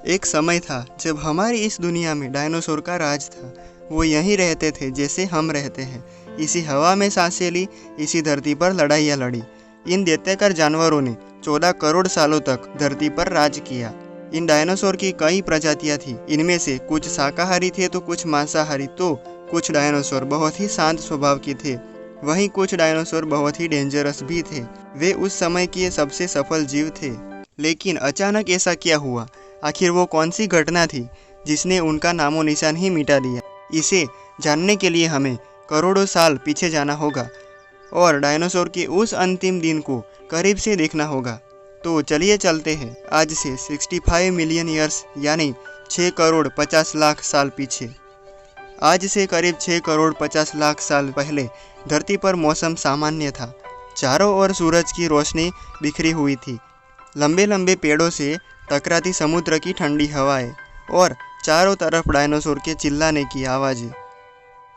एक समय था जब हमारी इस दुनिया में डायनासोर का राज था। वो यहीं रहते थे जैसे हम रहते हैं। इसी हवा में सांसें ली, इसी धरती पर लड़ाइयाँ लड़ी। इन दैत्याकार जानवरों ने 14 करोड़ सालों तक धरती पर राज किया। इन डायनासोर की कई प्रजातियां थी। इनमें से कुछ शाकाहारी थे तो कुछ मांसाहारी। तो कुछ डायनासोर बहुत ही शांत स्वभाव के थे, वहीं कुछ डायनासोर बहुत ही डेंजरस भी थे। वे उस समय के सबसे सफल जीव थे। लेकिन अचानक ऐसा क्या हुआ? आखिर वो कौन सी घटना थी जिसने उनका नामो निशान ही मिटा दिया? इसे जानने के लिए हमें करोड़ों साल पीछे जाना होगा और डायनासोर के उस अंतिम दिन को करीब से देखना होगा। तो चलिए चलते हैं आज से 65 मिलियन ईयर्स यानी 6 करोड़ 50 लाख साल पीछे। आज से करीब 6 करोड़ 50 लाख साल पहले धरती पर मौसम सामान्य था। चारों ओर सूरज की रोशनी बिखरी हुई थी। लंबे लंबे पेड़ों से टकराती समुद्र की ठंडी हवाएं और चारों तरफ डायनासोर के चिल्लाने की आवाज़ें।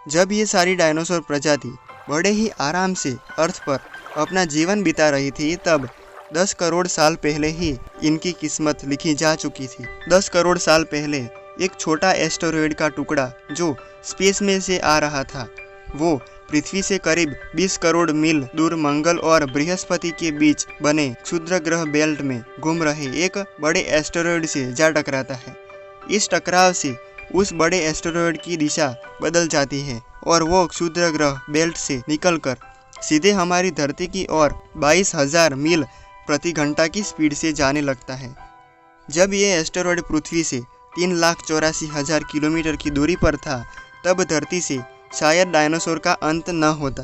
जब ये सारी डायनासोर प्रजाति बड़े ही आराम से अर्थ पर अपना जीवन बिता रही थी, तब 10 करोड़ साल पहले ही इनकी किस्मत लिखी जा चुकी थी। 10 करोड़ साल पहले एक छोटा एस्टेरॉयड का टुकड़ा जो स्पेस में से आ रहा था, वो पृथ्वी से करीब 20 करोड़ मील दूर मंगल और बृहस्पति के बीच बने क्षुद्र ग्रह बेल्ट में घूम रहे एक बड़े एस्टेरॉयड से जा टकराता है। इस टकराव से उस बड़े एस्टेरॉयड की दिशा बदल जाती है और वो क्षुद्र ग्रह बेल्ट से निकलकर सीधे हमारी धरती की ओर 22,000 मील प्रति घंटा की स्पीड से जाने लगता है। जब ये एस्टेरॉयड पृथ्वी से 3,84,000 किलोमीटर की दूरी पर था, तब धरती से शायद डायनासोर का अंत न होता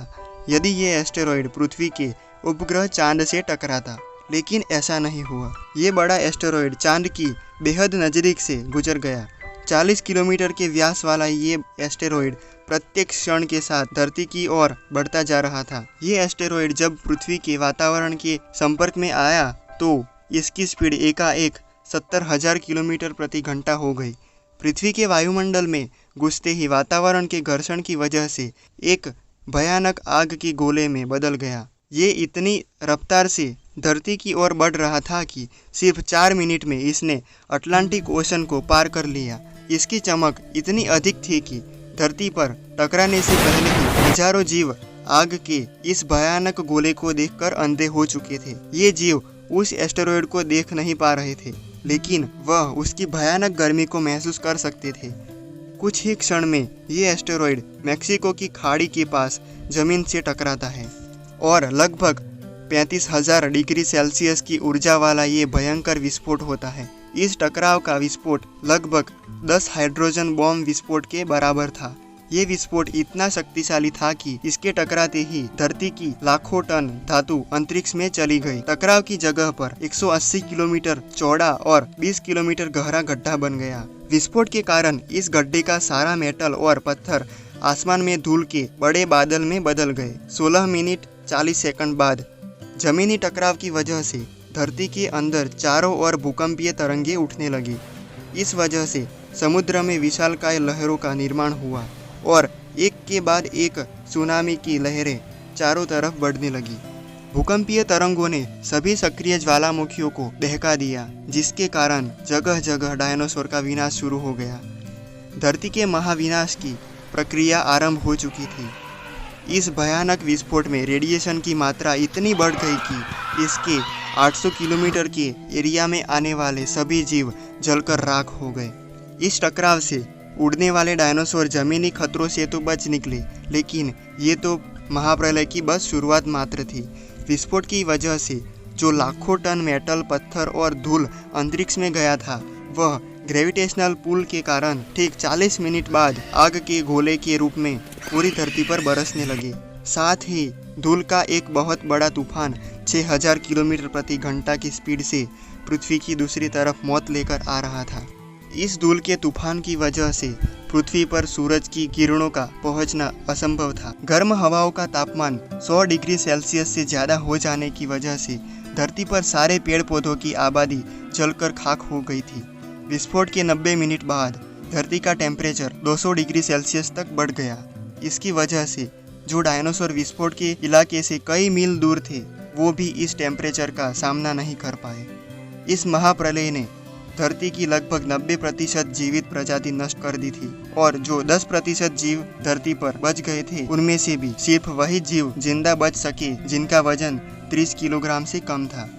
यदि ये एस्टेरॉयड पृथ्वी के उपग्रह चांद से टकराता। लेकिन ऐसा नहीं हुआ। ये बड़ा एस्टेरॉयड चांद की बेहद नज़दीक से गुजर गया। 40 किलोमीटर के व्यास वाला ये एस्टेरॉयड प्रत्येक क्षण के साथ धरती की ओर बढ़ता जा रहा था। ये एस्टेरॉयड जब पृथ्वी के वातावरण के संपर्क में आया तो इसकी स्पीड एकाएक 70,000 किलोमीटर प्रति घंटा हो गई। पृथ्वी के वायुमंडल में घुसते ही वातावरण के घर्षण की वजह से एक भयानक आग की गोले में बदल गया। ये इतनी रफ्तार से धरती की ओर बढ़ रहा था कि सिर्फ 4 मिनट में इसने अटलांटिक ओशन को पार कर लिया। इसकी चमक इतनी अधिक थी कि धरती पर टकराने से पहले ही हजारों जीव आग के इस भयानक गोले को देखकर अंधे हो चुके थे। ये जीव उस एस्टेरॉयड को देख नहीं पा रहे थे, लेकिन वह उसकी भयानक गर्मी को महसूस कर सकते थे। कुछ ही क्षण में ये एस्टेरॉयड मैक्सिको की खाड़ी के पास जमीन से टकराता है और लगभग 35,000 डिग्री सेल्सियस की ऊर्जा वाला ये भयंकर विस्फोट होता है। इस टकराव का विस्फोट लगभग 10 हाइड्रोजन बॉम्ब विस्फोट के बराबर था। ये विस्फोट इतना शक्तिशाली था कि इसके टकराते ही धरती की लाखों टन धातु अंतरिक्ष में चली गई। टकराव की जगह पर 180 किलोमीटर चौड़ा और 20 किलोमीटर गहरा गड्ढा बन गया। विस्फोट के कारण इस गड्ढे का सारा मेटल और पत्थर आसमान में धूल के बड़े बादल में बदल गए। 16 मिनट 40 सेकंड बाद जमीनी टकराव की वजह से धरती के अंदर चारों ओर भूकंपीय तरंगे उठने लगी। इस वजह से समुद्र में विशालकाय लहरों का निर्माण हुआ और एक के बाद एक सुनामी की लहरें चारों तरफ बढ़ने लगी। भूकंपीय तरंगों ने सभी सक्रिय ज्वालामुखियों को दहका दिया, जिसके कारण जगह जगह डायनासोर का विनाश शुरू हो गया। धरती के महाविनाश की प्रक्रिया आरंभ हो चुकी थी। इस भयानक विस्फोट में रेडिएशन की मात्रा इतनी बढ़ गई कि इसके 800 किलोमीटर के एरिया में आने वाले सभी जीव जलकर राख हो गए। इस टकराव से उड़ने वाले डायनासोर जमीनी खतरों से तो बच निकले, लेकिन ये तो महाप्रलय की बस शुरुआत मात्र थी। विस्फोट की वजह से जो लाखों टन मेटल, पत्थर और धूल अंतरिक्ष में गया था, वह ग्रेविटेशनल पुल के कारण ठीक 40 मिनट बाद आग के गोले के रूप में पूरी धरती पर बरसने लगे। साथ ही धूल का एक बहुत बड़ा तूफान 6,000 किलोमीटर प्रति घंटा की स्पीड से पृथ्वी की दूसरी तरफ मौत लेकर आ रहा था। इस धूल के तूफान की वजह से पृथ्वी पर सूरज की किरणों का पहुंचना असंभव था। गर्म हवाओं का तापमान 100 डिग्री सेल्सियस से ज़्यादा हो जाने की वजह से धरती पर सारे पेड़ पौधों की आबादी जलकर खाक हो गई थी। विस्फोट के 90 मिनट बाद धरती का टेम्परेचर 200 डिग्री सेल्सियस तक बढ़ गया। इसकी वजह से जो डायनासोर विस्फोट के इलाके से कई मील दूर थे, वो भी इस टेम्परेचर का सामना नहीं कर पाए। इस महाप्रलय ने धरती की लगभग 90% जीवित प्रजाति नष्ट कर दी थी और जो 10% जीव धरती पर बच गए थे उनमें से भी सिर्फ वही जीव जिंदा बच सके जिनका वजन 30 किलोग्राम से कम था।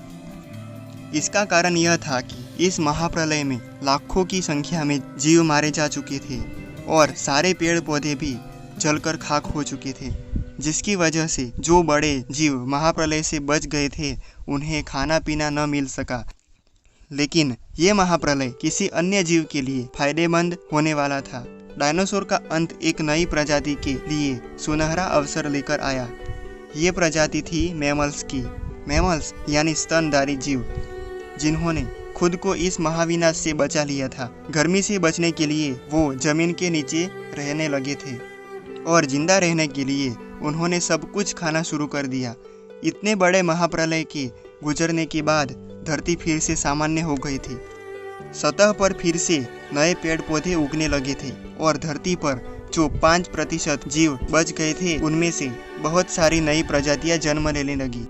इसका कारण यह था कि इस महाप्रलय में लाखों की संख्या में जीव मारे जा चुके थे और सारे पेड़ पौधे भी जलकर खाक हो चुके थे, जिसकी वजह से जो बड़े जीव महाप्रलय से बच गए थे उन्हें खाना पीना न मिल सका। लेकिन ये महाप्रलय किसी अन्य जीव के लिए फायदेमंद होने वाला था। डायनासोर का अंत एक नई प्रजाति के लिए सुनहरा अवसर लेकर आया। ये प्रजाति थी मैमल्स की। मैमल्स यानी स्तनधारी जीव, जिन्होंने खुद को इस महाविनाश से बचा लिया था। गर्मी से बचने के लिए वो जमीन के नीचे रहने लगे थे और जिंदा रहने के लिए उन्होंने सब कुछ खाना शुरू कर दिया। इतने बड़े महाप्रलय के गुजरने के बाद धरती फिर से सामान्य हो गई थी। सतह पर फिर से नए पेड़ पौधे उगने लगे थे और धरती पर जो 5% जीव बच गए थे उनमें से बहुत सारी नई प्रजातियां जन्म लेने लगी।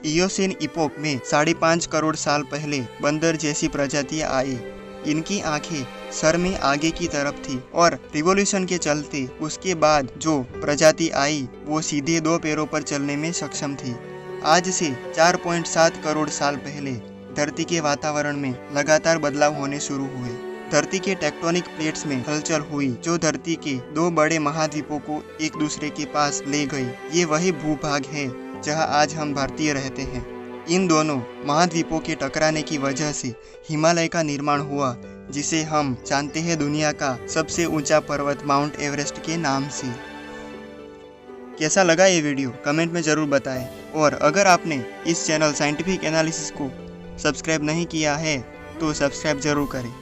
इयोसेन इपोक में 5.5 करोड़ साल पहले बंदर जैसी प्रजातियां आई। इनकी आंखें सर में आगे की तरफ थी और रिवोल्यूशन के चलते उसके बाद जो प्रजाति आई वो सीधे 2 पैरों पर चलने में सक्षम थी। आज से 4.7 करोड़ साल पहले धरती के वातावरण में लगातार बदलाव होने शुरू हुए। धरती के टेक्टोनिक प्लेट्स में हलचल हुई जो धरती के 2 बड़े महाद्वीपों को एक दूसरे के पास ले गई। ये वही भूभाग है जहां आज हम भारतीय रहते हैं। इन दोनों महाद्वीपों के टकराने की वजह से हिमालय का निर्माण हुआ, जिसे हम जानते हैं दुनिया का सबसे ऊंचा पर्वत माउंट एवरेस्ट के नाम से। कैसा लगा ये वीडियो कमेंट में ज़रूर बताएं और अगर आपने इस चैनल साइंटिफिक एनालिसिस को सब्सक्राइब नहीं किया है तो सब्सक्राइब ज़रूर करें।